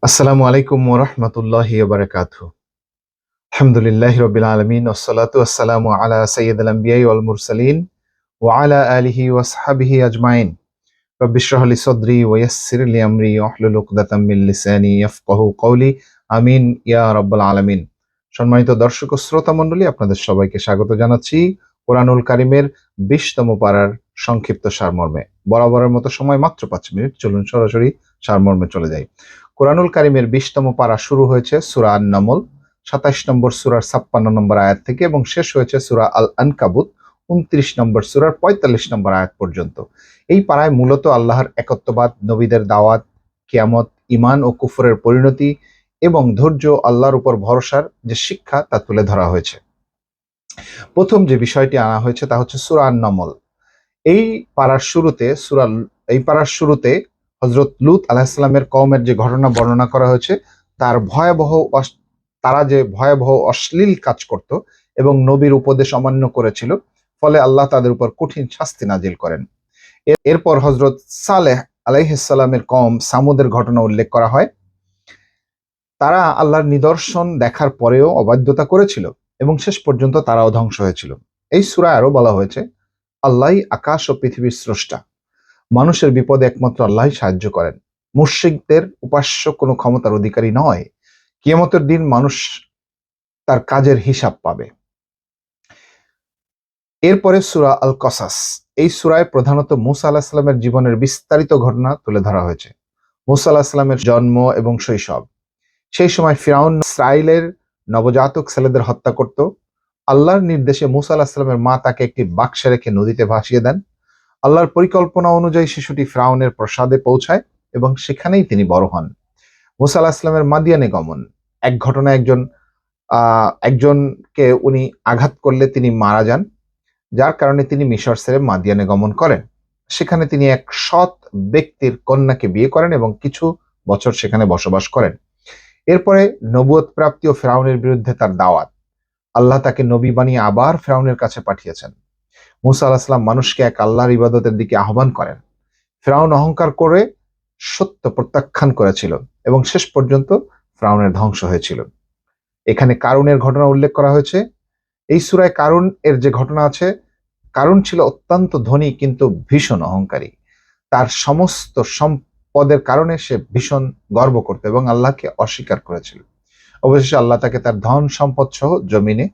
আসসালামু আলাইকুম ওয়া রাহমাতুল্লাহি ওয়া বারাকাতুহু। আলহামদুলিল্লাহি রাব্বিল আলামিন ওয়াসসালাতু ওয়াসসালামু আলা সাইয়্যিদিল আমবিয়াই ওয়াল মুরসালিন ওয়া আলা আলিহি ওয়া সাহবিহি আজমাইন। রব্বি ইশরাহ লি সাদরি ওয়া ইয়াসসির লি আমরি ওয়াহলুল উকদাতাম মিন লিসানি ইয়াফকাহু কওলি। আমিন ইয়া রাব্বাল আলামিন। সম্মানিত দর্শক ও শ্রোতা মণ্ডলী, আপনাদের সবাইকে স্বাগত জানাচ্ছি কোরআনুল কারীমের ২০তম পারার সংক্ষিপ্ত সারমর্মে। বরাবরের মতো সময় মাত্র ৫ মিনিট। চলুন সরাসরি সারমর্মে চলে যাই। কোরআনুল কারীমের ২০তম পারা শুরু হয়েছে সূরা আন-নামল ২৭ নম্বর সূরার ৫৬ নম্বর আয়াত থেকে এবং শেষ হয়েছে সূরা আল আনকাবুত ২৯ নম্বর সূরার ৪৫ নম্বর আয়াত পর্যন্ত। এই পারায় মূলত আল্লাহর একত্ববাদ, নবীদের দাওয়াত, কিয়ামত, ঈমান ও কুফরের পরিণতি এবং ধৈর্য, আল্লাহর উপর ভরসার যে শিক্ষা তা তুলে ধরা হয়েছে। প্রথম যে বিষয়টি আনা হয়েছে তা হচ্ছে সূরা আন-নামল। এই পারার শুরুতে হযরত লূত আলাইহিস সালামের কওমের যে ঘটনা বর্ণনা করা হয়েছে তারা যে ভয়াবহ অশ্লীল কাজ করত এবং নবীর উপদেশ অমান্য করেছিল, ফলে আল্লাহ তাদের উপর কঠিন শাস্তি নাজিল করেন। এরপর হযরত সালেহ আলাইহিস সালামের কওম সামুদের ঘটনা উল্লেখ করা হয়। তারা আল্লাহর নিদর্শন দেখার পরেও অবাধ্যতা করেছিল এবং শেষ পর্যন্ত তারাও ধ্বংস হয়েছিল। এই সূরায় আরো বলা হয়েছে, আল্লাহই আকাশ ও পৃথিবীর স্রষ্টা। মানুষের বিপদে একমাত্র আল্লাহই সাহায্য করেন। মুশরিকদের উপাস্য কোনো ক্ষমতার অধিকারী নয়। কিয়ামতের দিন মানুষ তার কাজের হিসাব পাবে। এরপরে সূরা আল কসাস। এই সূরায় প্রধানত মূসা আলাইহিস সালামের জীবনের বিস্তারিত ঘটনা তুলে ধরা হয়েছে। মূসা আলাইহিস সালামের জন্ম এবং শৈশব। সেই সময় ফিরআউন ইসরাইলের নবজাতক ছেলেদের হত্যা করত। আল্লাহর নির্দেশে মূসা আলাইহিস সালামের মা তাকে একটি বাক্সে রেখে নদীতে ভাসিয়ে দেন। আল্লাহর পরিকল্পনা অনুযায়ী শিশুটি ফিরআউনের প্রাসাদে পৌঁছায় এবং সেখানেই তিনি বড় হন। মূসা আলাইহিস সালামের মাদিয়ানে গমন। এক ঘটনায় একজনকে উনি আঘাত করলে তিনি মারা যান, যার কারণে তিনি মিশর ছেড়ে মাদিয়ানে গমন করেন। সেখানে তিনি এক সৎ ব্যক্তির কন্যাকে বিয়ে করেন এবং কিছু বছর সেখানে বসবাস করেন। এরপরে নবুয়ত প্রাপ্তি ও ফিরআউনের বিরুদ্ধে তার দাওয়াত। আল্লাহ তাকে নবী বানিয়ে আবার ফিরআউনের কাছে পাঠিয়েছেন। মূসা আলাইহিস সালাম মানুষকে এক আল্লাহর ইবাদতের দিকে আহ্বান করেন। ফিরআউন অহংকার করে সত্য প্রত্যাখ্যান করেছিল এবং শেষ পর্যন্ত ফিরআউনের ধ্বংস হয়েছিল। এখানে কারুনের ঘটনা উল্লেখ করা হয়েছে। এই সূরায় কারুন এর যে ঘটনা আছে, কারুন ছিল অত্যন্ত ধনী কিন্তু ভীষণ অহংকারী। তার সমস্ত সম্পদের কারণে সে ভীষণ গর্ব করত এবং আল্লাহকে অস্বীকার করেছিল। অবশেষে আল্লাহ তাকে তার ধন সম্পদ সহ জমিনে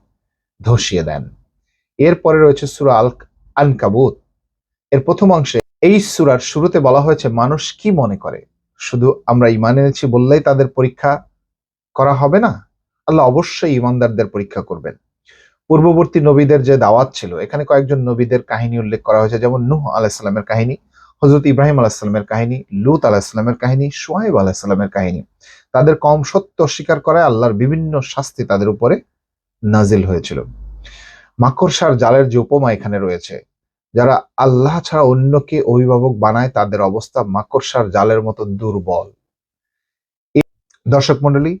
ধসিয়ে দেন। এরপরে রয়েছে সূরা আল আনকাবুত। এর প্রথম অংশে এই সূরার শুরুতে বলা হয়েছে, মানুষ কি মনে করে শুধু আমরা ঈমান এনেছি বললেই তাদের পরীক্ষা করা হবে না? আল্লাহ অবশ্যই ঈমানদারদের পরীক্ষা করবেন। পূর্ববর্তী নবীদের যে দাওয়াত ছিল, এখানে কয়েকজন নবীদের কাহিনী উল্লেখ করা হয়েছে, যেমন নূহ আলাইহিস সালামের কাহিনী, হযরত ইব্রাহিম আলাইহিস সালামের কাহিনী, লূত আলাইহিস সালামের কাহিনী, শুআয়ব আলাইহিস সালামের কাহিনী। তাদের কওম সত্য অস্বীকার করায় আল্লাহর বিভিন্ন শাস্তি তাদের উপরে নাজিল হয়েছিল। মাকড়সার জালের যে উপমা এখানে রয়েছে, যারা আল্লাহ ছাড়া অন্যকে অভিভাবক বানায় তাদের অবস্থা মাকড়সার জালের মতো দুর্বল। দর্শক মণ্ডলী,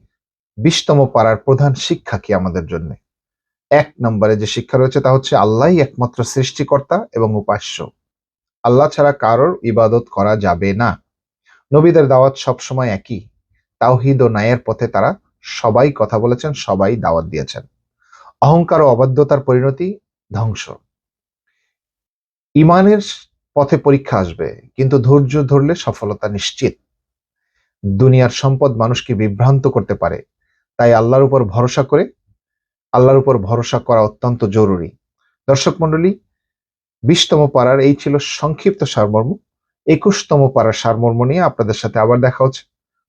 ২০তম পারার প্রধান শিক্ষা কি আমাদের জন্য? ১ নম্বরে যে শিক্ষা রয়েছে তা হচ্ছে, আল্লাহই একমাত্র সৃষ্টিকর্তা এবং উপাস্য। আল্লাহ ছাড়া কারোর ইবাদত করা যাবে না। নবীদের দাওয়াত সবসময় একই, তাওহীদ ও ন্যায়ের পথে তারা সবাই কথা বলেছেন, সবাই দাওয়াত দিয়েছেন। অহংকার ও অবাধ্যতার পরিণতি ধ্বংস। ঈমানের পথে পরীক্ষা আসবে, কিন্তু ধৈর্য ধরলে সফলতা নিশ্চিত। দুনিয়ার সম্পদ মানুষকে বিভ্রান্ত করতে পারে, তাই আল্লাহর উপর ভরসা করা অত্যন্ত জরুরি। দর্শক মণ্ডলী, ২০তম পারার এই ছিল সংক্ষিপ্ত সারমর্ম। ২১তম পারার সারমর্ম নিয়ে আপনাদের সাথে আবার দেখা হচ্ছে।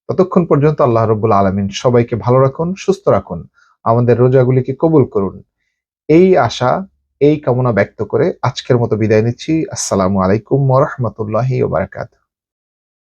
ততক্ষণ পর্যন্ত আল্লাহ রাব্বুল আলামিন সবাইকে ভালো রাখুন, সুস্থ রাখুন, আমাদের রোজাগুলিকে কবুল করুন। এই আশা, এই কামনা ব্যক্ত করে আজকের মতো বিদায় নিচ্ছি। আসসালামু আলাইকুম ওয়া রাহমাতুল্লাহি ওয়া বারাকাতুহু।